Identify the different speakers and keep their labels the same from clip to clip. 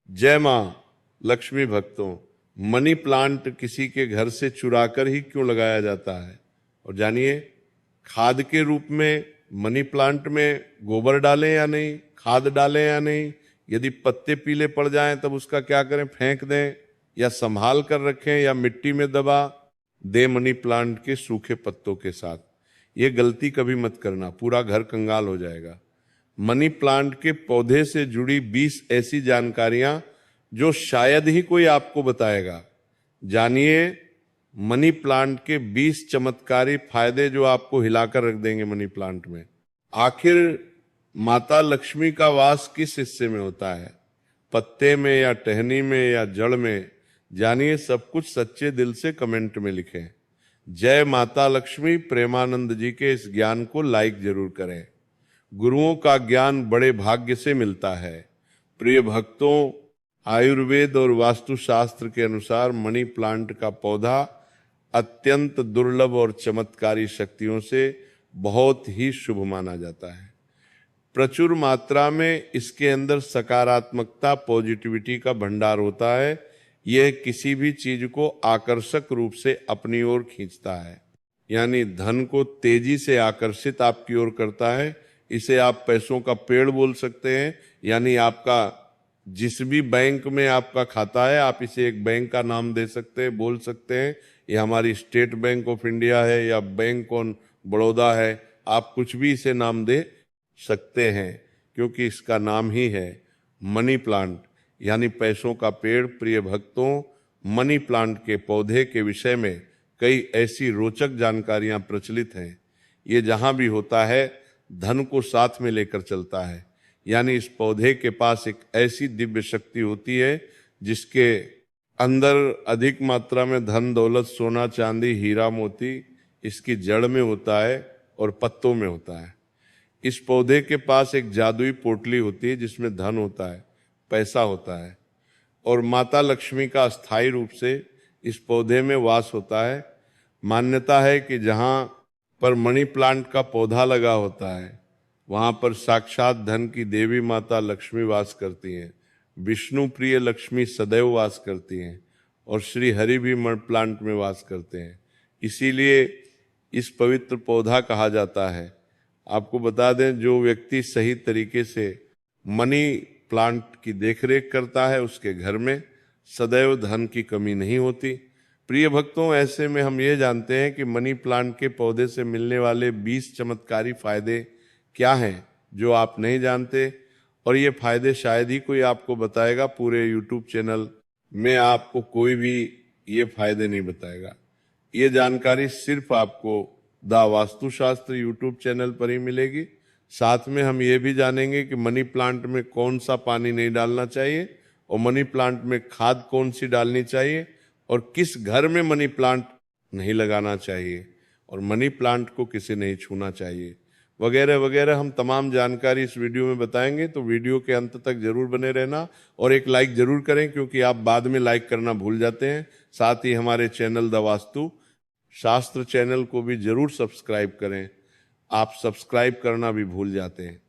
Speaker 1: जय माँ लक्ष्मी भक्तों, मनी प्लांट किसी के घर से चुराकर ही क्यों लगाया जाता है? और जानिए, खाद के रूप में मनी प्लांट में गोबर डालें या नहीं, खाद डालें या नहीं, यदि पत्ते पीले पड़ जाएं तब उसका क्या करें? फेंक दें या संभाल कर रखें या मिट्टी में दबा दें मनी प्लांट के सूखे पत्तों के साथ? ये गलती कभी मत करना, पूरा घर कंगाल हो जाएगा। मनी प्लांट के पौधे से जुड़ी 20 ऐसी जानकारियां जो शायद ही कोई आपको बताएगा। जानिए मनी प्लांट के 20 चमत्कारी फायदे जो आपको हिलाकर रख देंगे मनी प्लांट में। आखिर माता लक्ष्मी का वास किस हिस्से में होता है? पत्ते में या टहनी में या जड़ में? जानिए सब कुछ सच्चे दिल से कमेंट में लिखें। जय माता लक्ष्मी प्रेमानंद जी के इस ज्ञान को लाइक जरूर करें। गुरुओं का ज्ञान बड़े भाग्य से मिलता है। प्रिय भक्तों, आयुर्वेद और वास्तुशास्त्र के अनुसार मनी प्लांट का पौधा अत्यंत दुर्लभ और चमत्कारी शक्तियों से बहुत ही शुभ माना जाता है। प्रचुर मात्रा में इसके अंदर सकारात्मकता, पॉजिटिविटी का भंडार होता है। यह किसी भी चीज को आकर्षक रूप से अपनी ओर खींचता है, यानी धन को तेजी से आकर्षित आपकी ओर करता है। इसे आप पैसों का पेड़ बोल सकते हैं, यानी आपका जिस भी बैंक में आपका खाता है आप इसे एक बैंक का नाम दे सकते हैं, बोल सकते हैं ये हमारी स्टेट बैंक ऑफ इंडिया है या बैंक ऑफ बड़ौदा है। आप कुछ भी इसे नाम दे सकते हैं क्योंकि इसका नाम ही है मनी प्लांट, यानी पैसों का पेड़। प्रिय भक्तों, मनी प्लांट के पौधे के विषय में कई ऐसी रोचक जानकारियां प्रचलित हैं। ये जहां भी होता है धन को साथ में लेकर चलता है, यानी इस पौधे के पास एक ऐसी दिव्य शक्ति होती है जिसके अंदर अधिक मात्रा में धन दौलत, सोना चांदी, हीरा मोती इसकी जड़ में होता है और पत्तों में होता है। इस पौधे के पास एक जादुई पोटली होती है जिसमें धन होता है, पैसा होता है, और माता लक्ष्मी का अस्थायी रूप से इस पौधे में वास होता है। मान्यता है कि जहाँ पर मनी प्लांट का पौधा लगा होता है वहाँ पर साक्षात धन की देवी माता लक्ष्मी वास करती हैं। विष्णु प्रिय लक्ष्मी सदैव वास करती हैं और श्री हरि भी मनी प्लांट में वास करते हैं। इसीलिए इस पवित्र पौधा कहा जाता है। आपको बता दें, जो व्यक्ति सही तरीके से मनी प्लांट की देखरेख करता है उसके घर में सदैव धन की कमी नहीं होती। प्रिय भक्तों, ऐसे में हम ये जानते हैं कि मनी प्लांट के पौधे से मिलने वाले 20 चमत्कारी फायदे क्या हैं जो आप नहीं जानते, और ये फायदे शायद ही कोई आपको बताएगा। पूरे यूट्यूब चैनल में आपको कोई भी ये फायदे नहीं बताएगा। ये जानकारी सिर्फ आपको द वास्तुशास्त्र यूट्यूब चैनल पर ही मिलेगी। साथ में हम ये भी जानेंगे कि मनी प्लांट में कौन सा पानी नहीं डालना चाहिए और मनी प्लांट में खाद कौन सी डालनी चाहिए और किस घर में मनी प्लांट नहीं लगाना चाहिए और मनी प्लांट को किसे नहीं छूना चाहिए, वगैरह वगैरह। हम तमाम जानकारी इस वीडियो में बताएंगे, तो वीडियो के अंत तक जरूर बने रहना और एक लाइक जरूर करें क्योंकि आप बाद में लाइक करना भूल जाते हैं। साथ ही हमारे चैनल द वास्तु शास्त्र चैनल को भी जरूर सब्सक्राइब करें, आप सब्सक्राइब करना भी भूल जाते हैं।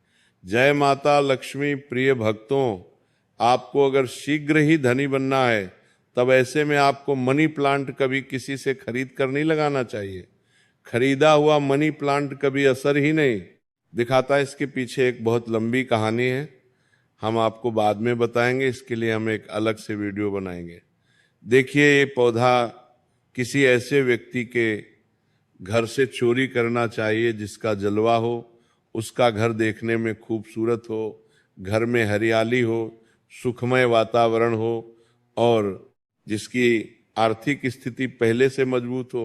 Speaker 1: जय माता लक्ष्मी। प्रिय भक्तों, आपको अगर शीघ्र ही धनी बनना है तब ऐसे में आपको मनी प्लांट कभी किसी से खरीद कर नहीं लगाना चाहिए। खरीदा हुआ मनी प्लांट कभी असर ही नहीं दिखाता। इसके पीछे एक बहुत लंबी कहानी है, हम आपको बाद में बताएंगे। इसके लिए हम एक अलग से वीडियो बनाएंगे। देखिए, ये पौधा किसी ऐसे व्यक्ति के घर से चोरी करना चाहिए जिसका जलवा हो, उसका घर देखने में खूबसूरत हो, घर में हरियाली हो, सुखमय वातावरण हो और जिसकी आर्थिक स्थिति पहले से मजबूत हो।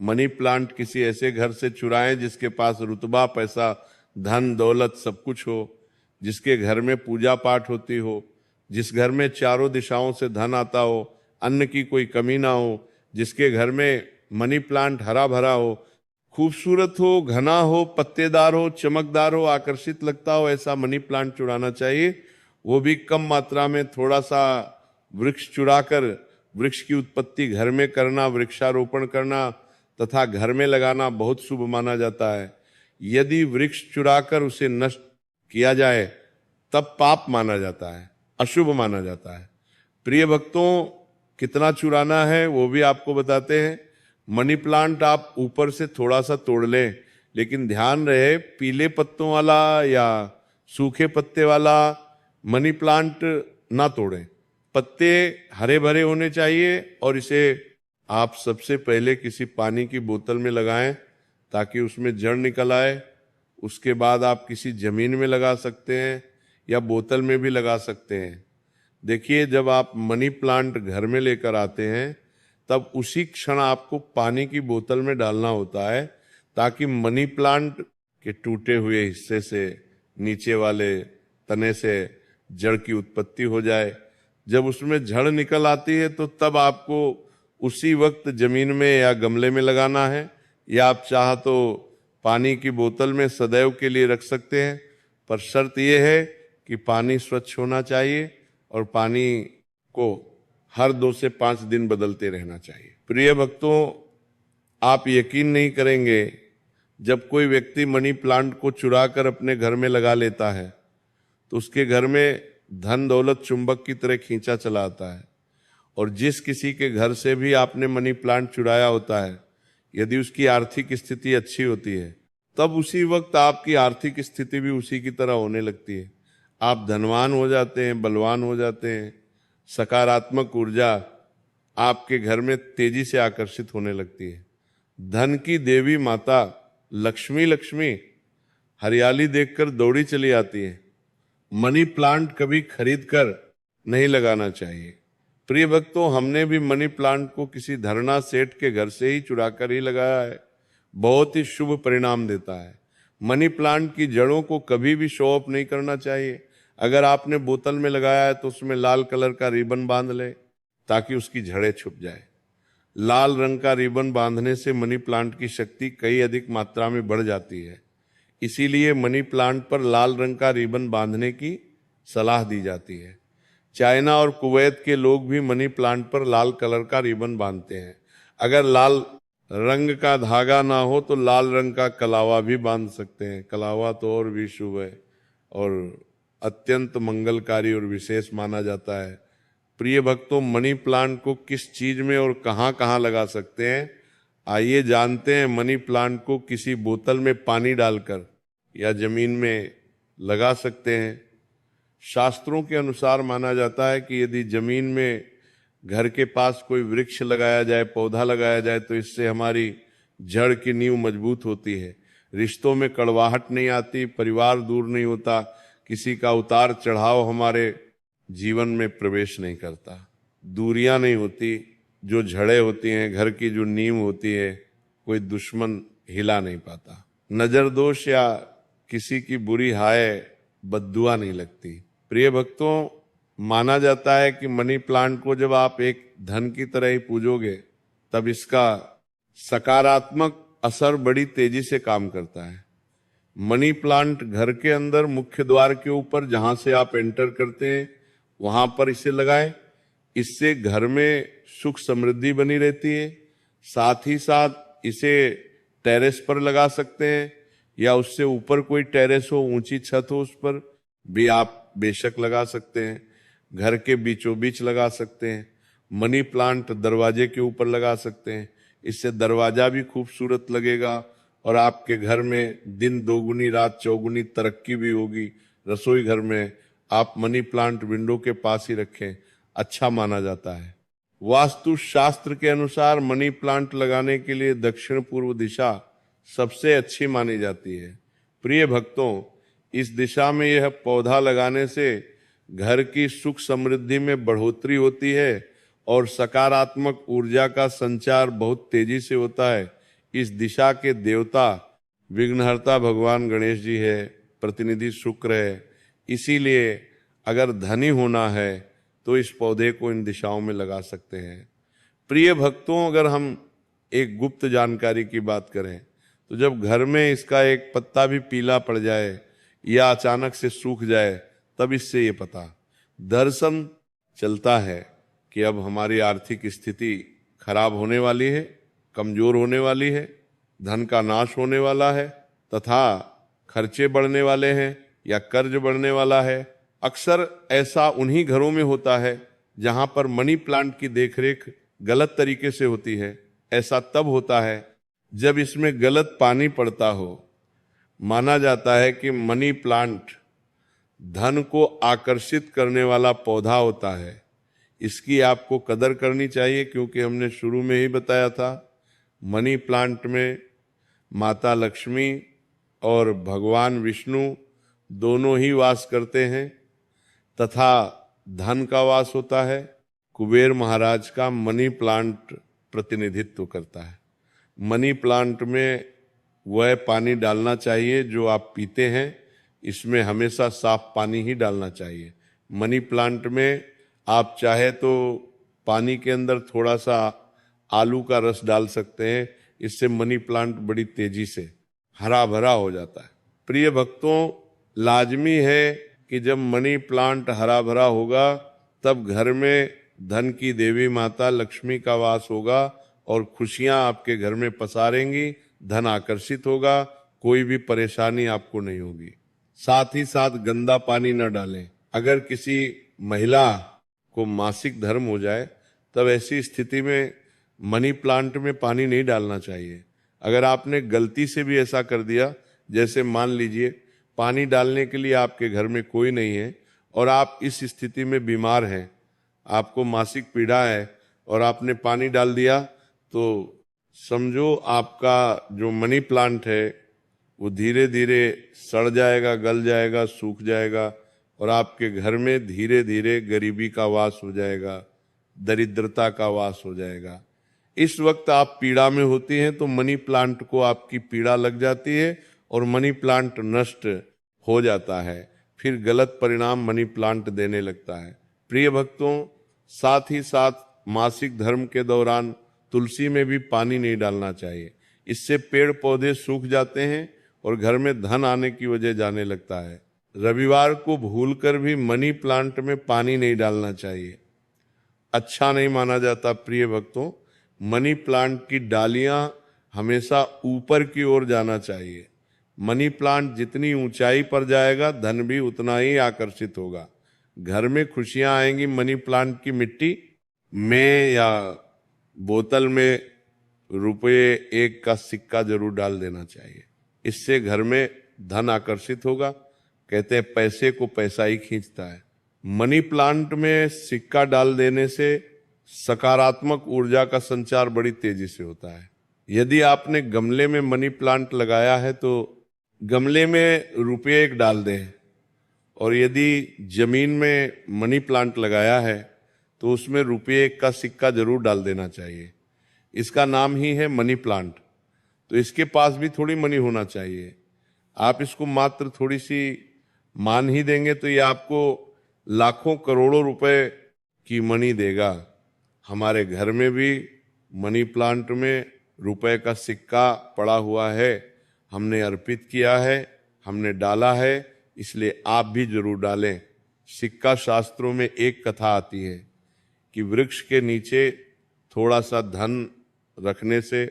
Speaker 1: मनी प्लांट किसी ऐसे घर से चुराएं जिसके पास रुतबा, पैसा, धन दौलत सब कुछ हो, जिसके घर में पूजा पाठ होती हो, जिस घर में चारों दिशाओं से धन आता हो, अन्न की कोई कमी ना हो, जिसके घर में मनी प्लांट हरा भरा हो, खूबसूरत हो, घना हो, पत्तेदार हो, चमकदार हो, आकर्षित लगता हो, ऐसा मनी प्लांट चुराना चाहिए। वो भी कम मात्रा में, थोड़ा सा वृक्ष चुराकर वृक्ष की उत्पत्ति घर में करना, वृक्षारोपण करना तथा घर में लगाना बहुत शुभ माना जाता है। यदि वृक्ष चुराकर उसे नष्ट किया जाए तब पाप माना जाता है। अशुभ माना जाता है। प्रिय भक्तों, कितना चुराना है वो भी आपको बताते हैं। मनी प्लांट आप ऊपर से थोड़ा सा तोड़ लें, लेकिन ध्यान रहे पीले पत्तों वाला या सूखे पत्ते वाला मनी प्लांट ना तोड़ें। पत्ते हरे भरे होने चाहिए और इसे आप सबसे पहले किसी पानी की बोतल में लगाएं ताकि उसमें जड़ निकल आए। उसके बाद आप किसी जमीन में लगा सकते हैं या बोतल में भी लगा सकते हैं। देखिए, जब आप मनी प्लांट घर में लेकर आते हैं तब उसी क्षण आपको पानी की बोतल में डालना होता है ताकि मनी प्लांट के टूटे हुए हिस्से से, नीचे वाले तने से जड़ की उत्पत्ति हो जाए। जब उसमें जड़ निकल आती है तो तब आपको उसी वक्त जमीन में या गमले में लगाना है, या आप चाह तो पानी की बोतल में सदैव के लिए रख सकते हैं। पर शर्त यह है कि पानी स्वच्छ होना चाहिए और पानी को हर 2 से 5 दिन बदलते रहना चाहिए। प्रिय भक्तों, आप यकीन नहीं करेंगे, जब कोई व्यक्ति मनी प्लांट को चुरा कर अपने घर में लगा लेता है तो उसके घर में धन दौलत चुंबक की तरह खींचा चला आता है। और जिस किसी के घर से भी आपने मनी प्लांट चुराया होता है, यदि उसकी आर्थिक स्थिति अच्छी होती है तब उसी वक्त आपकी आर्थिक स्थिति भी उसी की तरह होने लगती है। आप धनवान हो जाते हैं, बलवान हो जाते हैं। सकारात्मक ऊर्जा आपके घर में तेजी से आकर्षित होने लगती है। धन की देवी माता लक्ष्मी हरियाली देखकर दौड़ी चली आती है। मनी प्लांट कभी खरीद कर नहीं लगाना चाहिए। प्रिय भक्तों, हमने भी मनी प्लांट को किसी धरना सेठ के घर से ही चुरा कर ही लगाया है। बहुत ही शुभ परिणाम देता है। मनी प्लांट की जड़ों को कभी भी शो ऑफ नहीं करना चाहिए। अगर आपने बोतल में लगाया है तो उसमें लाल कलर का रिबन बांध ले ताकि उसकी जड़ें छुप जाए। लाल रंग का रिबन बांधने से मनी प्लांट की शक्ति कई अधिक मात्रा में बढ़ जाती है। इसीलिए मनी प्लांट पर लाल रंग का रिबन बांधने की सलाह दी जाती है। चाइना और कुवैत के लोग भी मनी प्लांट पर लाल कलर का रिबन बांधते हैं। अगर लाल रंग का धागा ना हो तो लाल रंग का कलावा भी बांध सकते हैं। कलावा तो और भी शुभ है और अत्यंत मंगलकारी और विशेष माना जाता है। प्रिय भक्तों, मनी प्लांट को किस चीज में और कहाँ कहाँ लगा सकते हैं, आइए जानते हैं। मनी प्लांट को किसी बोतल में पानी डालकर या जमीन में लगा सकते हैं। शास्त्रों के अनुसार माना जाता है कि यदि जमीन में घर के पास कोई वृक्ष लगाया जाए, पौधा लगाया जाए, तो इससे हमारी जड़ की नींव मजबूत होती है। रिश्तों में कड़वाहट नहीं आती, परिवार दूर नहीं होता, किसी का उतार चढ़ाव हमारे जीवन में प्रवेश नहीं करता, दूरियां नहीं होती। जो जड़ें होती हैं, घर की जो नींव होती है, कोई दुश्मन हिला नहीं पाता। नजर दोष या किसी की बुरी हाय बद्दुआ नहीं लगती। प्रिय भक्तों, माना जाता है कि मनी प्लांट को जब आप एक धन की तरह ही पूजोगे तब इसका सकारात्मक असर बड़ी तेजी से काम करता है। मनी प्लांट घर के अंदर मुख्य द्वार के ऊपर जहां से आप एंटर करते हैं वहां पर इसे लगाएं। इससे घर में सुख समृद्धि बनी रहती है। साथ ही साथ इसे टेरेस पर लगा सकते हैं या उससे ऊपर कोई टेरेस हो, ऊंची छत हो, उस पर भी आप बेशक लगा सकते हैं। घर के बीचों बीच लगा सकते हैं। मनी प्लांट दरवाजे के ऊपर लगा सकते हैं। इससे दरवाजा भी खूबसूरत लगेगा और आपके घर में दिन दोगुनी रात चौगुनी तरक्की भी होगी। रसोई घर में आप मनी प्लांट विंडो के पास ही रखें, अच्छा माना जाता है। वास्तु शास्त्र के अनुसार मनी प्लांट लगाने के लिए दक्षिण पूर्व दिशा सबसे अच्छी मानी जाती है। प्रिय भक्तों, इस दिशा में यह पौधा लगाने से घर की सुख समृद्धि में बढ़ोतरी होती है और सकारात्मक ऊर्जा का संचार बहुत तेजी से होता है। इस दिशा के देवता विघ्नहर्ता भगवान गणेश जी है, प्रतिनिधि शुक्र है। इसीलिए अगर धनी होना है तो इस पौधे को इन दिशाओं में लगा सकते हैं। प्रिय भक्तों, अगर हम एक गुप्त जानकारी की बात करें तो जब घर में इसका एक पत्ता भी पीला पड़ जाए या अचानक से सूख जाए तब इससे ये पता दर्शन चलता है कि अब हमारी आर्थिक स्थिति खराब होने वाली है, कमजोर होने वाली है, धन का नाश होने वाला है तथा खर्चे बढ़ने वाले हैं या कर्ज बढ़ने वाला है। अक्सर ऐसा उन्हीं घरों में होता है जहां पर मनी प्लांट की देखरेख गलत तरीके से होती है। ऐसा तब होता है जब इसमें गलत पानी पड़ता हो। माना जाता है कि मनी प्लांट धन को आकर्षित करने वाला पौधा होता है। इसकी आपको कदर करनी चाहिए, क्योंकि हमने शुरू में ही बताया था मनी प्लांट में माता लक्ष्मी और भगवान विष्णु दोनों ही वास करते हैं तथा धन का वास होता है। कुबेर महाराज का मनी प्लांट प्रतिनिधित्व करता है। मनी प्लांट में वह पानी डालना चाहिए जो आप पीते हैं। इसमें हमेशा साफ पानी ही डालना चाहिए। मनी प्लांट में आप चाहे तो पानी के अंदर थोड़ा सा आलू का रस डाल सकते हैं। इससे मनी प्लांट बड़ी तेजी से हरा भरा हो जाता है। प्रिय भक्तों, लाजमी है कि जब मनी प्लांट हरा भरा होगा तब घर में धन की देवी माता लक्ष्मी का वास होगा और खुशियां आपके घर में पसारेंगी, धन आकर्षित होगा, कोई भी परेशानी आपको नहीं होगी। साथ ही साथ गंदा पानी न डालें। अगर किसी महिला को मासिक धर्म हो जाए तब ऐसी स्थिति में मनी प्लांट में पानी नहीं डालना चाहिए। अगर आपने गलती से भी ऐसा कर दिया, जैसे मान लीजिए पानी डालने के लिए आपके घर में कोई नहीं है और आप इस स्थिति में बीमार हैं, आपको मासिक पीड़ा है और आपने पानी डाल दिया, तो समझो आपका जो मनी प्लांट है वो धीरे धीरे सड़ जाएगा, गल जाएगा, सूख जाएगा और आपके घर में धीरे धीरे गरीबी का वास हो जाएगा, दरिद्रता का वास हो जाएगा। इस वक्त आप पीड़ा में होती हैं तो मनी प्लांट को आपकी पीड़ा लग जाती है और मनी प्लांट नष्ट हो जाता है। फिर गलत परिणाम मनी प्लांट देने लगता है। प्रिय भक्तों, साथ ही साथ मासिक धर्म के दौरान तुलसी में भी पानी नहीं डालना चाहिए। इससे पेड़ पौधे सूख जाते हैं और घर में धन आने की वजह जाने लगता है। रविवार को भूलकर भी मनी प्लांट में पानी नहीं डालना चाहिए, अच्छा नहीं माना जाता। प्रिय भक्तों, मनी प्लांट की डालियां हमेशा ऊपर की ओर जाना चाहिए। मनी प्लांट जितनी ऊंचाई पर जाएगा धन भी उतना ही आकर्षित होगा। घर में खुशियां आएंगी। मनी प्लांट की मिट्टी में या बोतल में रुपये 1 का सिक्का जरूर डाल देना चाहिए। इससे घर में धन आकर्षित होगा। कहते हैं पैसे को पैसा ही खींचता है। मनी प्लांट में सिक्का डाल देने से सकारात्मक ऊर्जा का संचार बड़ी तेजी से होता है। यदि आपने गमले में मनी प्लांट लगाया है तो गमले में रुपये 1 डाल दें, और यदि जमीन में मनी प्लांट लगाया है तो उसमें रुपये 1 का सिक्का जरूर डाल देना चाहिए। इसका नाम ही है मनी प्लांट। तो इसके पास भी थोड़ी मनी होना चाहिए। आप इसको मात्र थोड़ी सी मान ही देंगे तो ये आपको लाखों करोड़ों रुपए की मनी देगा। हमारे घर में भी मनी प्लांट में रुपए का सिक्का पड़ा हुआ है, हमने अर्पित किया है, हमने डाला है, इसलिए आप भी जरूर डालें। सिक्का शास्त्रों में एक कथा आती है कि वृक्ष के नीचे थोड़ा सा धन रखने से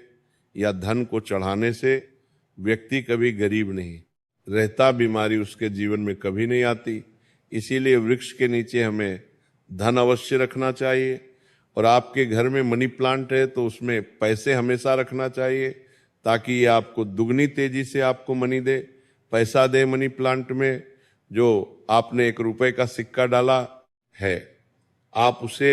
Speaker 1: या धन को चढ़ाने से व्यक्ति कभी गरीब नहीं रहता, बीमारी उसके जीवन में कभी नहीं आती। इसीलिए वृक्ष के नीचे हमें धन अवश्य रखना चाहिए। और आपके घर में मनी प्लांट है तो उसमें पैसे हमेशा रखना चाहिए, ताकि ये आपको दुगनी तेजी से आपको मनी दे, पैसा दे। मनी प्लांट में जो आपने 1 रुपए का सिक्का डाला है, आप उसे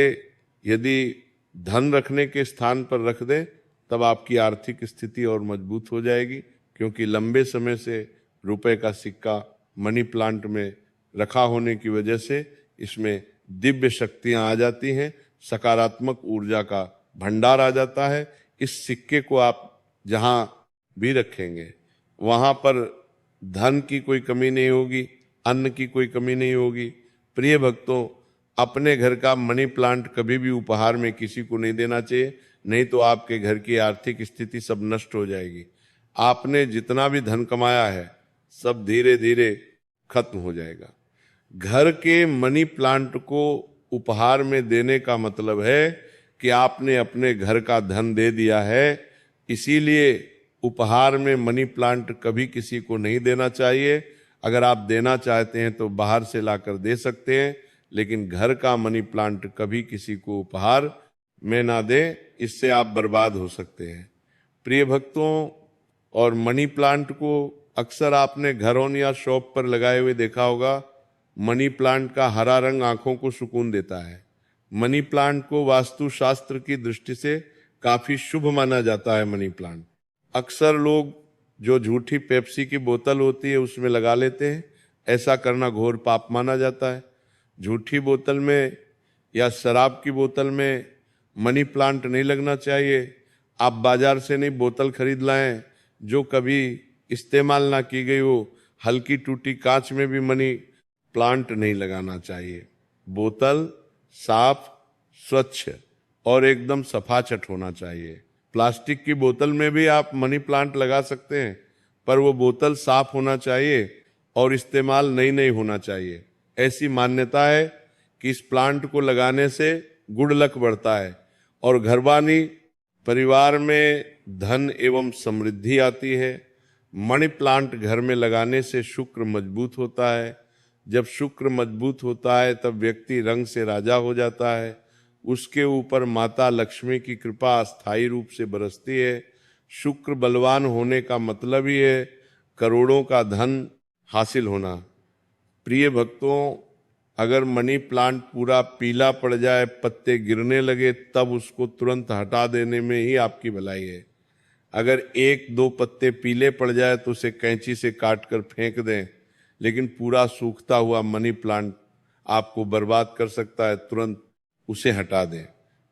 Speaker 1: यदि धन रखने के स्थान पर रख दें तब आपकी आर्थिक स्थिति और मजबूत हो जाएगी, क्योंकि लंबे समय से रुपए का सिक्का मनी प्लांट में रखा होने की वजह से इसमें दिव्य शक्तियां आ जाती हैं, सकारात्मक ऊर्जा का भंडार आ जाता है। इस सिक्के को आप जहां भी रखेंगे वहां पर धन की कोई कमी नहीं होगी, अन्न की कोई कमी नहीं होगी। प्रिय भक्तों, अपने घर का मनी प्लांट कभी भी उपहार में किसी को नहीं देना चाहिए, नहीं तो आपके घर की आर्थिक स्थिति सब नष्ट हो जाएगी। आपने जितना भी धन कमाया है सब धीरे धीरे खत्म हो जाएगा। घर के मनी प्लांट को उपहार में देने का मतलब है कि आपने अपने घर का धन दे दिया है। इसीलिए उपहार में मनी प्लांट कभी किसी को नहीं देना चाहिए। अगर आप देना चाहते हैं तो बाहर से लाकर दे सकते हैं, लेकिन घर का मनी प्लांट कभी किसी को उपहार में ना दें, इससे आप बर्बाद हो सकते हैं। प्रिय भक्तों, और मनी प्लांट को अक्सर आपने घरों या शॉप पर लगाए हुए देखा होगा। मनी प्लांट का हरा रंग आंखों को सुकून देता है। मनी प्लांट को वास्तुशास्त्र की दृष्टि से काफी शुभ माना जाता है। मनी प्लांट अक्सर लोग जो झूठी पेप्सी की बोतल होती है उसमें लगा लेते हैं। ऐसा करना घोर पाप माना जाता है। झूठी बोतल में या शराब की बोतल में मनी प्लांट नहीं लगना चाहिए। आप बाजार से नहीं बोतल खरीद लाएं जो कभी इस्तेमाल ना की गई हो। हल्की टूटी कांच में भी मनी प्लांट नहीं लगाना चाहिए। बोतल साफ, स्वच्छ और एकदम सफाचट होना चाहिए। प्लास्टिक की बोतल में भी आप मनी प्लांट लगा सकते हैं, पर वो बोतल साफ होना चाहिए और इस्तेमाल नई होना चाहिए। ऐसी मान्यता है कि इस प्लांट को लगाने से गुड लक बढ़ता है और घरवानी परिवार में धन एवं समृद्धि आती है। मनी प्लांट घर में लगाने से शुक्र मजबूत होता है। जब शुक्र मजबूत होता है तब व्यक्ति रंग से राजा हो जाता है। उसके ऊपर माता लक्ष्मी की कृपा अस्थायी रूप से बरसती है। शुक्र बलवान होने का मतलब ही है करोड़ों का धन हासिल होना। प्रिय भक्तों, अगर मनी प्लांट पूरा पीला पड़ जाए, पत्ते गिरने लगे, तब उसको तुरंत हटा देने में ही आपकी भलाई है। अगर एक दो पत्ते पीले पड़ जाए तो उसे कैंची से काट कर फेंक दें, लेकिन पूरा सूखता हुआ मनी प्लांट आपको बर्बाद कर सकता है। तुरंत उसे हटा दें।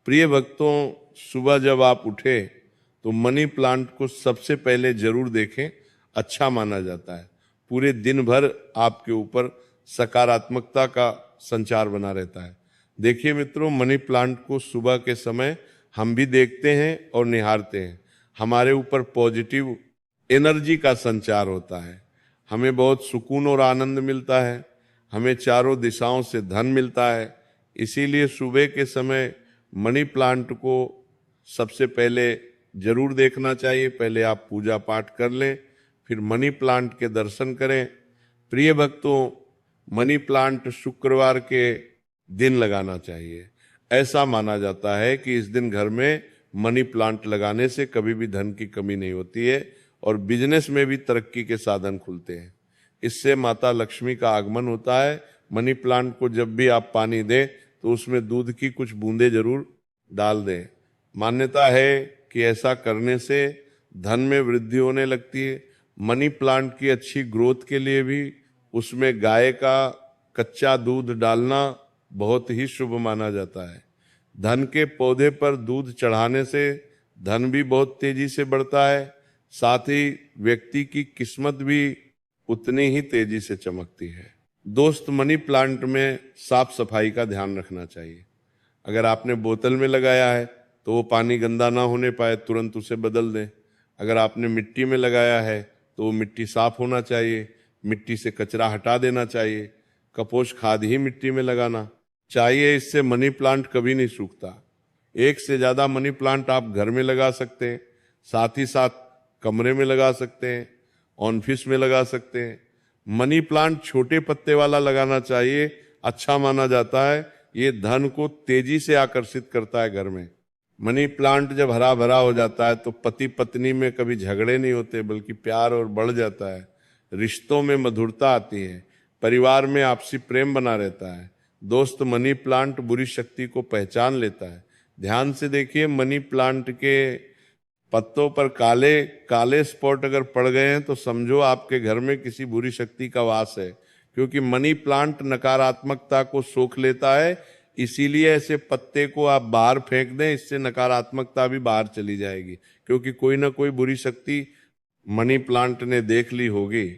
Speaker 1: प्रिय भक्तों, सुबह जब आप उठे तो मनी प्लांट को सबसे पहले जरूर देखें। अच्छा माना जाता है। पूरे दिन भर आपके ऊपर सकारात्मकता का संचार बना रहता है। देखिए मित्रों, मनी प्लांट को सुबह के समय हम भी देखते हैं और निहारते हैं। हमारे ऊपर पॉजिटिव एनर्जी का संचार होता है। हमें बहुत सुकून और आनंद मिलता है। हमें चारों दिशाओं से धन मिलता है। इसीलिए सुबह के समय मनी प्लांट को सबसे पहले जरूर देखना चाहिए। पहले आप पूजा पाठ कर लें, फिर मनी प्लांट के दर्शन करें। प्रिय भक्तों, मनी प्लांट शुक्रवार के दिन लगाना चाहिए। ऐसा माना जाता है कि इस दिन घर में मनी प्लांट लगाने से कभी भी धन की कमी नहीं होती है और बिजनेस में भी तरक्की के साधन खुलते हैं। इससे माता लक्ष्मी का आगमन होता है। मनी प्लांट को जब भी आप पानी दें तो उसमें दूध की कुछ बूंदें जरूर डाल दें। मान्यता है कि ऐसा करने से धन में वृद्धि होने लगती है। मनी प्लांट की अच्छी ग्रोथ के लिए भी उसमें गाय का कच्चा दूध डालना बहुत ही शुभ माना जाता है। धन के पौधे पर दूध चढ़ाने से धन भी बहुत तेजी से बढ़ता है। साथ ही व्यक्ति की किस्मत भी उतनी ही तेजी से चमकती है। दोस्त, मनी प्लांट में साफ सफाई का ध्यान रखना चाहिए। अगर आपने बोतल में लगाया है तो वो पानी गंदा ना होने पाए, तुरंत उसे बदल दें। अगर आपने मिट्टी में लगाया है तो वो मिट्टी साफ होना चाहिए। मिट्टी से कचरा हटा देना चाहिए। कपोष खाद ही मिट्टी में लगाना चाहिए। इससे मनी प्लांट कभी नहीं सूखता। एक से ज्यादा मनी प्लांट आप घर में लगा सकते हैं, साथ ही साथ कमरे में लगा सकते हैं, ऑफिस में लगा सकते हैं। मनी प्लांट छोटे पत्ते वाला लगाना चाहिए। अच्छा माना जाता है। ये धन को तेजी से आकर्षित करता है घर में। मनी प्लांट जब हरा भरा हो जाता है तो पति पत्नी में कभी झगड़े नहीं होते, बल्कि प्यार और बढ़ जाता है। रिश्तों में मधुरता आती है। परिवार में आपसी प्रेम बना रहता है। दोस्त, मनी प्लांट बुरी शक्ति को पहचान लेता है। ध्यान से देखिए, मनी प्लांट के पत्तों पर काले काले स्पॉट अगर पड़ गए हैं तो समझो आपके घर में किसी बुरी शक्ति का वास है, क्योंकि मनी प्लांट नकारात्मकता को सोख लेता है। इसीलिए ऐसे पत्ते को आप बाहर फेंक दें, इससे नकारात्मकता भी बाहर चली जाएगी, क्योंकि कोई ना कोई बुरी शक्ति मनी प्लांट ने देख ली होगी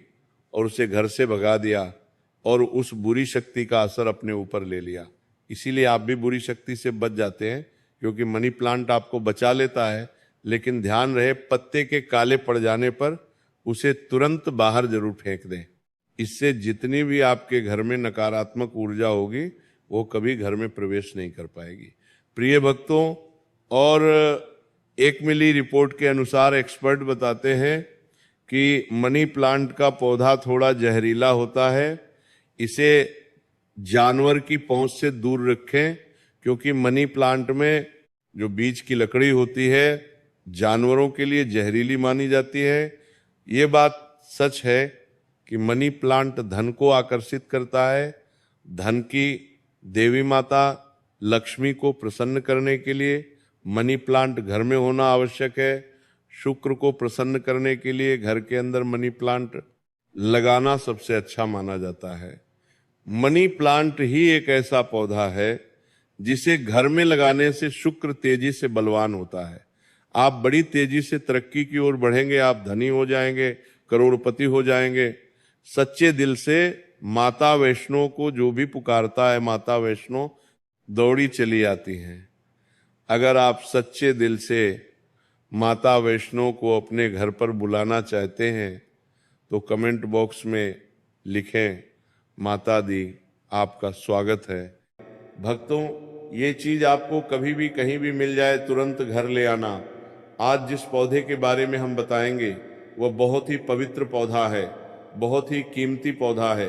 Speaker 1: और उसे घर से भगा दिया और उस बुरी शक्ति का असर अपने ऊपर ले लिया। इसीलिए आप भी बुरी शक्ति से बच जाते हैं, क्योंकि मनी प्लांट आपको बचा लेता है। लेकिन ध्यान रहे, पत्ते के काले पड़ जाने पर उसे तुरंत बाहर जरूर फेंक दें। इससे जितनी भी आपके घर में नकारात्मक ऊर्जा होगी वो कभी घर में प्रवेश नहीं कर पाएगी। प्रिय भक्तों, और एक मिली रिपोर्ट के अनुसार एक्सपर्ट बताते हैं कि मनी प्लांट का पौधा थोड़ा जहरीला होता है, इसे जानवर की पहुंच से दूर रखें, क्योंकि मनी प्लांट में जो बीज की लकड़ी होती है जानवरों के लिए जहरीली मानी जाती है। ये बात सच है कि मनी प्लांट धन को आकर्षित करता है। धन की देवी माता लक्ष्मी को प्रसन्न करने के लिए मनी प्लांट घर में होना आवश्यक है। शुक्र को प्रसन्न करने के लिए घर के अंदर मनी प्लांट लगाना सबसे अच्छा माना जाता है। मनी प्लांट ही एक ऐसा पौधा है जिसे घर में लगाने से शुक्र तेजी से बलवान होता है। आप बड़ी तेजी से तरक्की की ओर बढ़ेंगे, आप धनी हो जाएंगे, करोड़पति हो जाएंगे। सच्चे दिल से माता वैष्णो को जो भी पुकारता है, माता वैष्णो दौड़ी चली आती हैं। अगर आप सच्चे दिल से माता वैष्णो को अपने घर पर बुलाना चाहते हैं तो कमेंट बॉक्स में लिखें, माता दी आपका स्वागत है। भक्तों, ये चीज आपको कभी भी कहीं भी मिल जाए तुरंत घर ले आना। आज जिस पौधे के बारे में हम बताएंगे वह बहुत ही पवित्र पौधा है, बहुत ही कीमती पौधा है।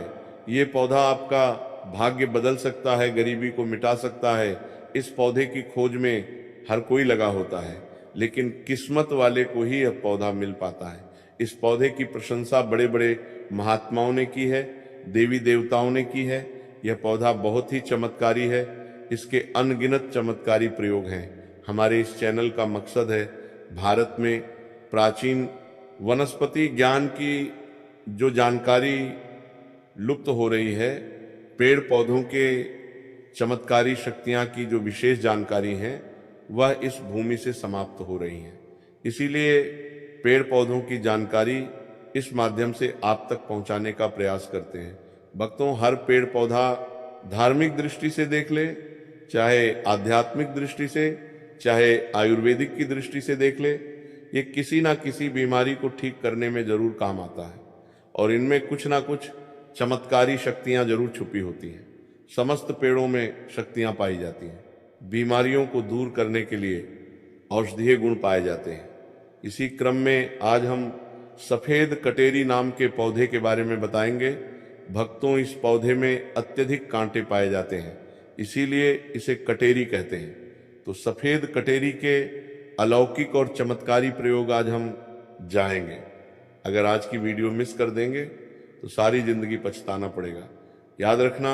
Speaker 1: ये पौधा आपका भाग्य बदल सकता है, गरीबी को मिटा सकता है। इस पौधे की खोज में हर कोई लगा होता है, लेकिन किस्मत वाले को ही यह पौधा मिल पाता है। इस पौधे की प्रशंसा बड़े बड़े महात्माओं ने की है, देवी देवताओं ने की है। यह पौधा बहुत ही चमत्कारी है, इसके अनगिनत चमत्कारी प्रयोग हैं। हमारे इस चैनल का मकसद है भारत में प्राचीन वनस्पति ज्ञान की जो जानकारी लुप्त हो रही है, पेड़ पौधों के चमत्कारी शक्तियां की जो विशेष जानकारी है वह इस भूमि से समाप्त हो रही है। इसीलिए पेड़ पौधों की जानकारी इस माध्यम से आप तक पहुंचाने का प्रयास करते हैं। भक्तों, हर पेड़ पौधा धार्मिक दृष्टि से देख ले, चाहे आध्यात्मिक दृष्टि से, चाहे आयुर्वेदिक की दृष्टि से देख ले, ये किसी ना किसी बीमारी को ठीक करने में जरूर काम आता है और इनमें कुछ ना कुछ चमत्कारी शक्तियां जरूर छुपी होती हैं। समस्त पेड़ों में शक्तियां पाई जाती हैं। बीमारियों को दूर करने के लिए औषधीय गुण पाए जाते हैं। इसी क्रम में आज हम सफेद कटेरी नाम के पौधे के बारे में बताएंगे। भक्तों, इस पौधे में अत्यधिक कांटे पाए जाते हैं, इसीलिए इसे कटेरी कहते हैं। तो सफेद कटेरी के अलौकिक और चमत्कारी प्रयोग आज हम जानेंगे। अगर आज की वीडियो मिस कर देंगे तो सारी जिंदगी पछताना पड़ेगा। याद रखना,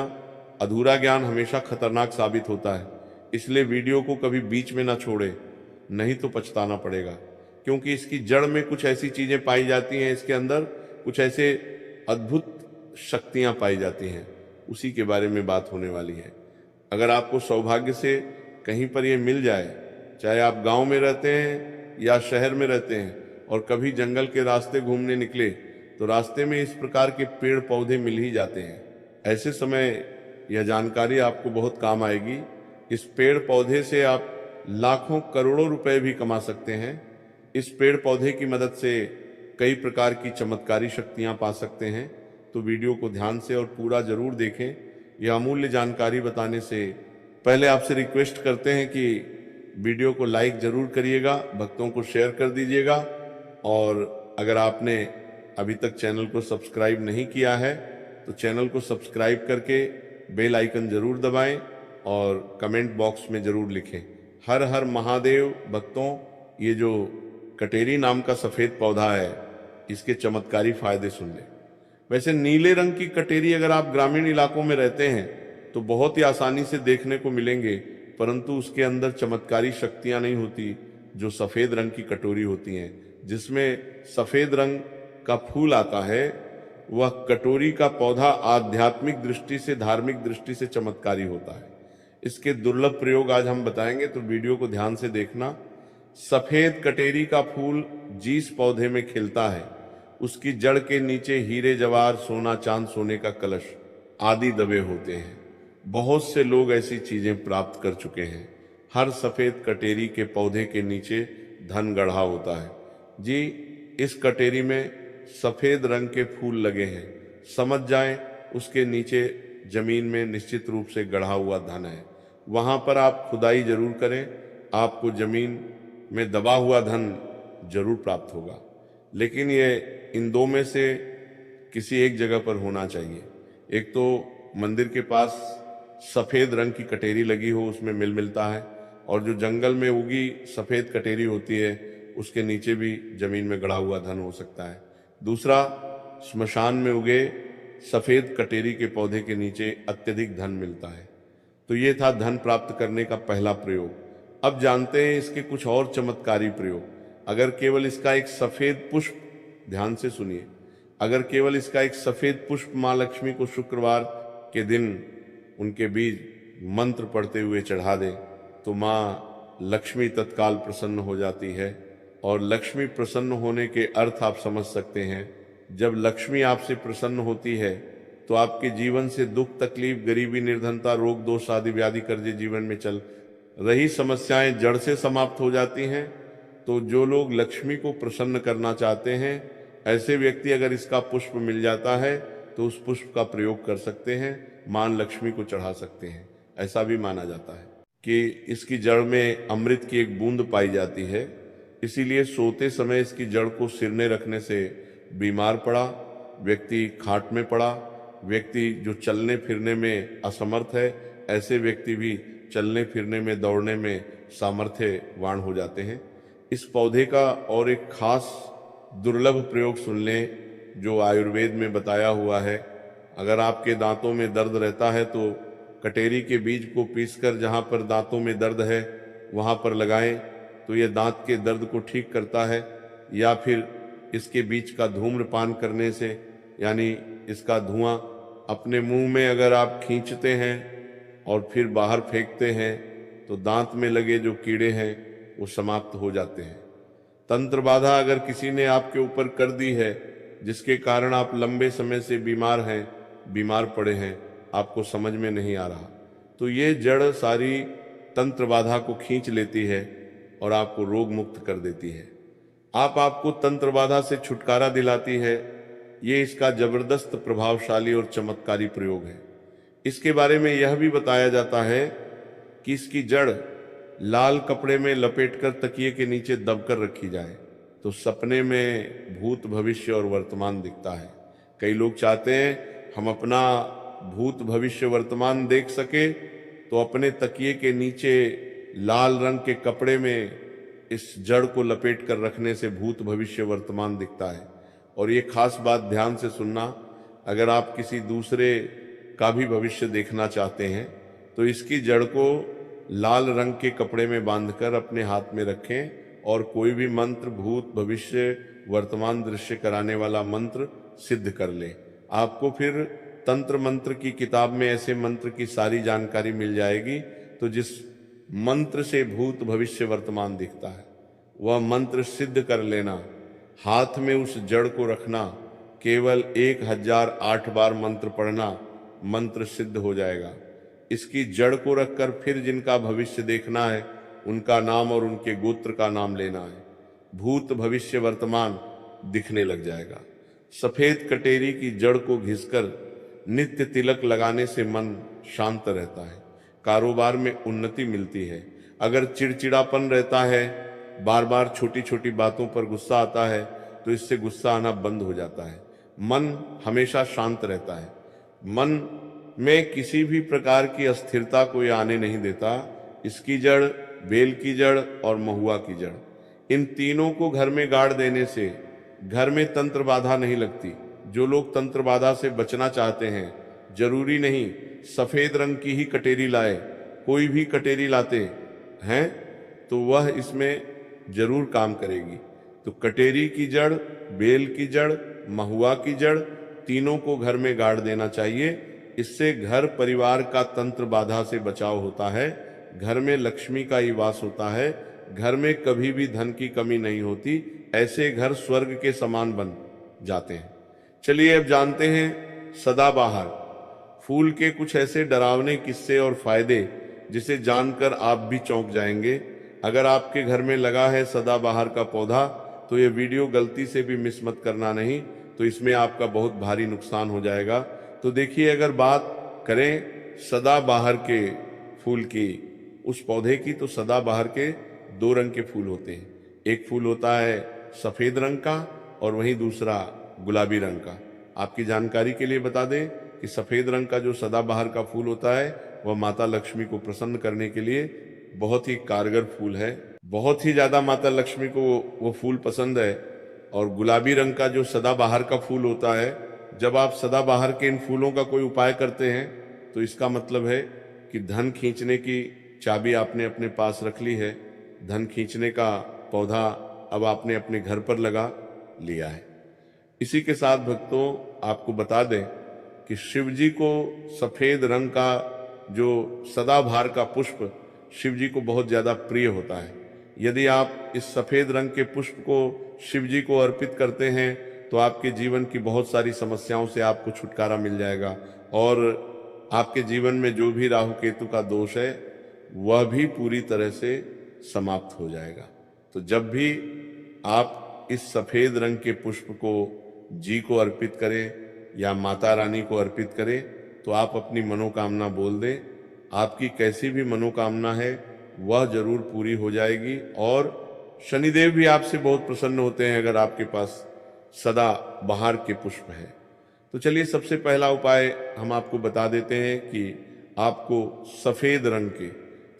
Speaker 1: अधूरा ज्ञान हमेशा खतरनाक साबित होता है, इसलिए वीडियो को कभी बीच में ना छोड़े, नहीं तो पछताना पड़ेगा। क्योंकि इसकी जड़ में कुछ ऐसी चीजें पाई जाती हैं, इसके अंदर कुछ ऐसे अद्भुत शक्तियां पाई जाती हैं, उसी के बारे में बात होने वाली है। अगर आपको सौभाग्य से कहीं पर ये मिल जाए, चाहे आप गांव में रहते हैं या शहर में रहते हैं, और कभी जंगल के रास्ते घूमने निकले तो रास्ते में इस प्रकार के पेड़ पौधे मिल ही जाते हैं। ऐसे समय यह जानकारी आपको बहुत काम आएगी। इस पेड़ पौधे से आप लाखों करोड़ों रुपए भी कमा सकते हैं। इस पेड़ पौधे की मदद से कई प्रकार की चमत्कारी शक्तियां पा सकते हैं। तो वीडियो को ध्यान से और पूरा जरूर देखें। यह अमूल्य जानकारी बताने से पहले आपसे रिक्वेस्ट करते हैं कि वीडियो को लाइक जरूर करिएगा, भक्तों को शेयर कर दीजिएगा, और अगर आपने अभी तक चैनल को सब्सक्राइब नहीं किया है तो चैनल को सब्सक्राइब करके बेल आइकन जरूर दबाएं और कमेंट बॉक्स में जरूर लिखें, हर हर महादेव। भक्तों, ये जो कटेरी नाम का सफेद पौधा है, इसके चमत्कारी फायदे सुन लें। वैसे नीले रंग की कटेरी अगर आप ग्रामीण इलाकों में रहते हैं तो बहुत ही आसानी से देखने को मिलेंगे, परंतु उसके अंदर चमत्कारी शक्तियां नहीं होती जो सफेद रंग की कटोरी होती हैं। जिसमें सफेद रंग का फूल आता है, वह कटोरी का पौधा आध्यात्मिक दृष्टि से, धार्मिक दृष्टि से चमत्कारी होता है। इसके दुर्लभ प्रयोग आज हम बताएंगे, तो वीडियो को ध्यान से देखना। सफेद कटेरी का फूल जिस पौधे में खिलता है, उसकी जड़ के नीचे हीरे जवाहर, सोना चांद, सोने का कलश आदि दबे होते हैं। बहुत से लोग ऐसी चीजें प्राप्त कर चुके हैं। हर सफेद कटेरी के पौधे के नीचे धन गढ़ा होता है। जी, इस कटेरी में सफेद रंग के फूल लगे हैं, समझ जाएं उसके नीचे जमीन में निश्चित रूप से गढ़ा हुआ धन है। वहां पर आप खुदाई जरूर करें, आपको जमीन में दबा हुआ धन जरूर प्राप्त होगा। लेकिन ये इन दो में से किसी एक जगह पर होना चाहिए। एक तो मंदिर के पास सफेद रंग की कटेरी लगी हो, उसमें मिल मिलता है, और जो जंगल में उगी सफेद कटेरी होती है उसके नीचे भी जमीन में गड़ा हुआ धन हो सकता है। दूसरा, स्मशान में उगे सफेद कटेरी के पौधे के नीचे अत्यधिक धन मिलता है। तो ये था धन प्राप्त करने का पहला प्रयोग। अब जानते हैं इसके कुछ और चमत्कारी प्रयोग। अगर केवल इसका एक सफेद पुष्प, ध्यान से सुनिए, अगर केवल इसका एक सफेद पुष्प मां लक्ष्मी को शुक्रवार के दिन उनके बीज मंत्र पढ़ते हुए चढ़ा दे तो मां लक्ष्मी तत्काल प्रसन्न हो जाती है। और लक्ष्मी प्रसन्न होने के अर्थ आप समझ सकते हैं। जब लक्ष्मी आपसे प्रसन्न होती है तो आपके जीवन से दुख, तकलीफ, गरीबी, निर्धनता, रोग, दोष आदि व्याधि, कर्जे, जीवन में चल रही समस्याएं जड़ से समाप्त हो जाती हैं। तो जो लोग लक्ष्मी को प्रसन्न करना चाहते हैं, ऐसे व्यक्ति अगर इसका पुष्प मिल जाता है तो उस पुष्प का प्रयोग कर सकते हैं, मां लक्ष्मी को चढ़ा सकते हैं। ऐसा भी माना जाता है कि इसकी जड़ में अमृत की एक बूंद पाई जाती है, इसीलिए सोते समय इसकी जड़ को सिरने रखने से बीमार पड़ा व्यक्ति, खाट में पड़ा व्यक्ति, जो चलने फिरने में असमर्थ है, ऐसे व्यक्ति भी चलने फिरने में, दौड़ने में सामर्थ्यवान हो जाते हैं। इस पौधे का और एक खास दुर्लभ प्रयोग सुन लें जो आयुर्वेद में बताया हुआ है। अगर आपके दांतों में दर्द रहता है तो कटेरी के बीज को पीसकर जहाँ पर दांतों में दर्द है वहाँ पर लगाएं तो यह दांत के दर्द को ठीक करता है। या फिर इसके बीज का धूम्रपान करने से, यानी इसका धुआं अपने मुंह में अगर आप खींचते हैं और फिर बाहर फेंकते हैं तो दांत में लगे जो कीड़े हैं वो समाप्त हो जाते हैं। तंत्र बाधा अगर किसी ने आपके ऊपर कर दी है जिसके कारण आप लंबे समय से बीमार पड़े हैं, आपको समझ में नहीं आ रहा, तो ये जड़ सारी तंत्र बाधा को खींच लेती है और आपको रोग मुक्त कर देती है। आपको तंत्र बाधा से छुटकारा दिलाती है। ये इसका जबरदस्त प्रभावशाली और चमत्कारी प्रयोग है। इसके बारे में यह भी बताया जाता है कि इसकी जड़ लाल कपड़े में लपेटकर तकिए के नीचे दबकर रखी जाए तो सपने में भूत, भविष्य और वर्तमान दिखता है। कई लोग चाहते हैं हम अपना भूत, भविष्य, वर्तमान देख सके तो अपने तकिए के नीचे लाल रंग के कपड़े में इस जड़ को लपेट कर रखने से भूत, भविष्य, वर्तमान दिखता है। और ये खास बात ध्यान से सुनना, अगर आप किसी दूसरे का भी भविष्य देखना चाहते हैं तो इसकी जड़ को लाल रंग के कपड़े में बांधकर अपने हाथ में रखें और कोई भी मंत्र, भूत, भविष्य, वर्तमान दृश्य कराने वाला मंत्र सिद्ध कर लें। आपको फिर तंत्र मंत्र की किताब में ऐसे मंत्र की सारी जानकारी मिल जाएगी। तो जिस मंत्र से भूत, भविष्य, वर्तमान दिखता है वह मंत्र सिद्ध कर लेना। हाथ में उस जड़ को रखना, केवल 1008 बार मंत्र पढ़ना, मंत्र सिद्ध हो जाएगा। इसकी जड़ को रखकर फिर जिनका भविष्य देखना है उनका नाम और उनके गोत्र का नाम लेना है। भूत, भविष्य, वर्तमान दिखने लग जाएगा। सफेद कटेरी की जड़ को घिसकर नित्य तिलक लगाने से मन शांत रहता है, कारोबार में उन्नति मिलती है। अगर चिड़चिड़ापन रहता है, बार बार छोटी छोटी बातों पर गुस्सा आता है तो इससे गुस्सा आना बंद हो जाता है। मन हमेशा शांत रहता है। मन में किसी भी प्रकार की अस्थिरता को यह आने नहीं देता। इसकी जड़, बेल की जड़ और महुआ की जड़, इन तीनों को घर में गाड़ देने से घर में तंत्र बाधा नहीं लगती। जो लोग तंत्र बाधा से बचना चाहते हैं, जरूरी नहीं सफेद रंग की ही कटेरी लाए, कोई भी कटेरी लाते हैं तो वह इसमें जरूर काम करेगी। तो कटेरी की जड़, बेल की जड़, महुआ की जड़, तीनों को घर में गाड़ देना चाहिए। इससे घर परिवार का तंत्र बाधा से बचाव होता है, घर में लक्ष्मी का ही वास होता है, घर में कभी भी धन की कमी नहीं होती। ऐसे घर स्वर्ग के समान बन जाते हैं। चलिए अब जानते हैं सदाबहार फूल के कुछ ऐसे डरावने किस्से और फायदे जिसे जानकर आप भी चौंक जाएंगे। अगर आपके घर में लगा है सदाबहार का पौधा तो ये वीडियो गलती से भी मिस मत करना, नहीं तो इसमें आपका बहुत भारी नुकसान हो जाएगा। तो देखिए, अगर बात करें सदाबहार के फूल की, उस पौधे की, तो सदाबहार के 2 रंग के फूल होते हैं। एक फूल होता है सफेद रंग का और वहीं दूसरा गुलाबी रंग का। आपकी जानकारी के लिए बता दें कि सफ़ेद रंग का जो सदाबहार का फूल होता है वह माता लक्ष्मी को प्रसन्न करने के लिए बहुत ही कारगर फूल है। बहुत ही ज़्यादा माता लक्ष्मी को वो फूल पसंद है। और गुलाबी रंग का जो सदाबहार का फूल होता है, जब आप सदाबहार के इन फूलों का कोई उपाय करते हैं तो इसका मतलब है कि धन खींचने की चाबी आपने अपने पास रख ली है, धन खींचने का पौधा अब आपने अपने घर पर लगा लिया है। इसी के साथ भक्तों आपको बता दें कि शिव जी को सफ़ेद रंग का जो सदाबहार का पुष्प शिव जी को बहुत ज़्यादा प्रिय होता है। यदि आप इस सफ़ेद रंग के पुष्प को शिव जी को अर्पित करते हैं तो आपके जीवन की बहुत सारी समस्याओं से आपको छुटकारा मिल जाएगा और आपके जीवन में जो भी राहु केतु का दोष है वह भी पूरी तरह से समाप्त हो जाएगा। तो जब भी आप इस सफ़ेद रंग के पुष्प को जी को अर्पित करें या माता रानी को अर्पित करें तो आप अपनी मनोकामना बोल दें। आपकी कैसी भी मनोकामना है वह जरूर पूरी हो जाएगी और शनिदेव भी आपसे बहुत प्रसन्न होते हैं अगर आपके पास सदा बहार के पुष्प है। तो चलिए सबसे पहला उपाय हम आपको बता देते हैं कि आपको सफ़ेद रंग के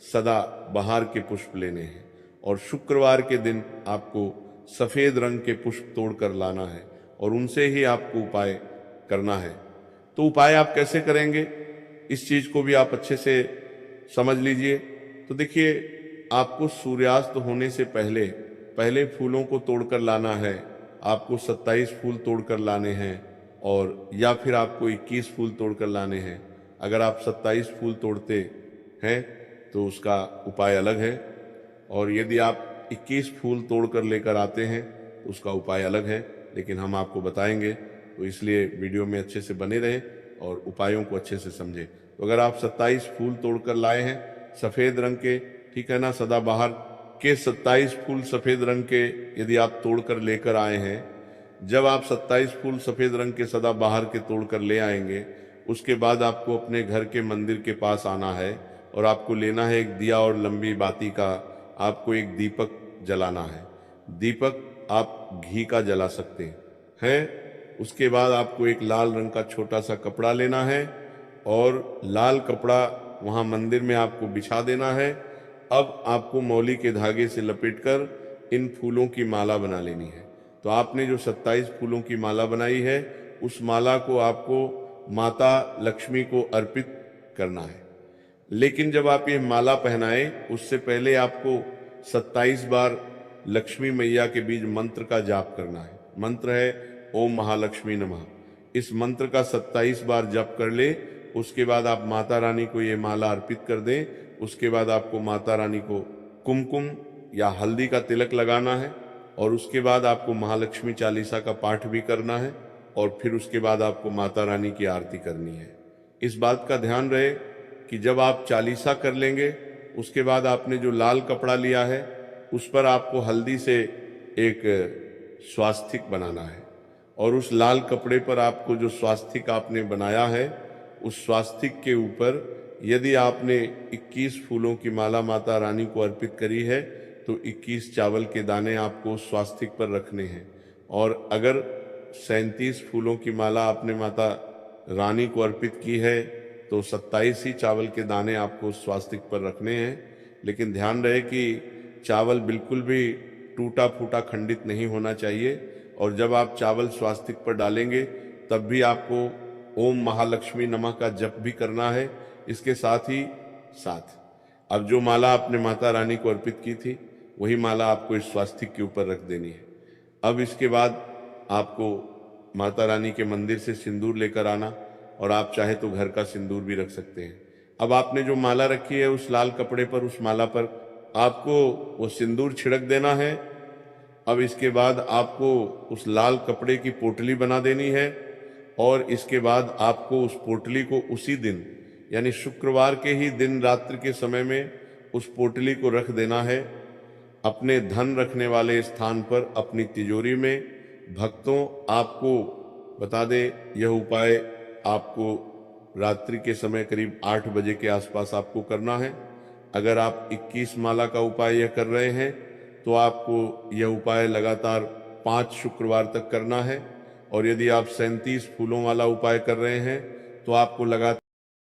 Speaker 1: सदा बहार के पुष्प लेने हैं और शुक्रवार के दिन आपको सफ़ेद रंग के पुष्प तोड़कर लाना है और उनसे ही आपको उपाय करना है। तो उपाय आप कैसे करेंगे इस चीज़ को भी आप अच्छे से समझ लीजिए। तो देखिए, आपको सूर्यास्त होने से पहले फूलों को तोड़कर लाना है। आपको 27 फूल तोड़कर लाने हैं और या फिर आपको 21 फूल तोड़कर लाने हैं। अगर आप 27 फूल तोड़ते हैं तो उसका उपाय अलग है और यदि आप 21 फूल तोड़कर लेकर आते हैं तो उसका उपाय अलग है, लेकिन हम आपको बताएंगे। तो इसलिए वीडियो में अच्छे से बने रहें और उपायों को अच्छे से समझें। तो अगर आप 27 फूल तोड़कर लाए हैं सफ़ेद रंग के, ठीक है ना, सदाबहार के 27 फूल सफ़ेद रंग के यदि आप तोड़कर लेकर आए हैं, जब आप 27 फूल सफ़ेद रंग के सदाबहार के तोड़कर ले आएंगे उसके बाद आपको अपने घर के मंदिर के पास आना है और आपको लेना है एक दिया और लंबी बाती का आपको एक दीपक जलाना है। दीपक आप घी का जला सकते हैं। उसके बाद आपको एक लाल रंग का छोटा सा कपड़ा लेना है और लाल कपड़ा वहाँ मंदिर में आपको बिछा देना है। अब आपको मौली के धागे से लपेटकर इन फूलों की माला बना लेनी है। तो आपने जो 27 फूलों की माला बनाई है उस माला को आपको माता लक्ष्मी को अर्पित करना है। लेकिन जब आप ये माला पहनाएं उससे पहले आपको 27 बार लक्ष्मी मैया के बीज मंत्र का जाप करना है। मंत्र है ओम महालक्ष्मी नमः। इस मंत्र का 27 बार जप कर ले। उसके बाद आप माता रानी को ये माला अर्पित कर दें। उसके बाद आपको माता रानी को कुमकुम या हल्दी का तिलक लगाना है और उसके बाद आपको महालक्ष्मी चालीसा का पाठ भी करना है और फिर उसके बाद आपको माता रानी की आरती करनी है। इस बात का ध्यान रहे कि जब आप चालीसा कर लेंगे उसके बाद आपने जो लाल कपड़ा लिया है उस पर आपको हल्दी से एक स्वास्तिक बनाना है और उस लाल कपड़े पर आपको जो स्वास्तिक आपने बनाया है उस स्वास्तिक के ऊपर यदि आपने 21 फूलों की माला माता रानी को अर्पित करी है तो 21 चावल के दाने आपको स्वास्तिक पर रखने हैं और अगर 37 फूलों की माला आपने माता रानी को अर्पित की है तो 27 ही चावल के दाने आपको स्वास्तिक पर रखने हैं। लेकिन ध्यान रहे कि चावल बिल्कुल भी टूटा फूटा खंडित नहीं होना चाहिए और जब आप चावल स्वास्तिक पर डालेंगे तब भी आपको ओम महालक्ष्मी नमः का जप भी करना है। इसके साथ ही साथ अब जो माला आपने माता रानी को अर्पित की थी वही माला आपको इस स्वास्तिक के ऊपर रख देनी है। अब इसके बाद आपको माता रानी के मंदिर से सिंदूर लेकर आना और आप चाहे तो घर का सिंदूर भी रख सकते हैं। अब आपने जो माला रखी है उस लाल कपड़े पर, उस माला पर आपको वो सिंदूर छिड़क देना है। अब इसके बाद आपको उस लाल कपड़े की पोटली बना देनी है और इसके बाद आपको उस पोटली को उसी दिन यानी शुक्रवार के ही दिन रात्रि के समय में उस पोटली को रख देना है अपने धन रखने वाले स्थान पर, अपनी तिजोरी में। भक्तों आपको बता दें यह उपाय आपको रात्रि के समय करीब 8 बजे के आसपास आपको करना है। अगर आप 21 माला का उपाय यह कर रहे हैं तो आपको यह उपाय लगातार 5 शुक्रवार तक करना है। और यदि आप 37 फूलों वाला उपाय कर रहे हैं तो आपको लगातार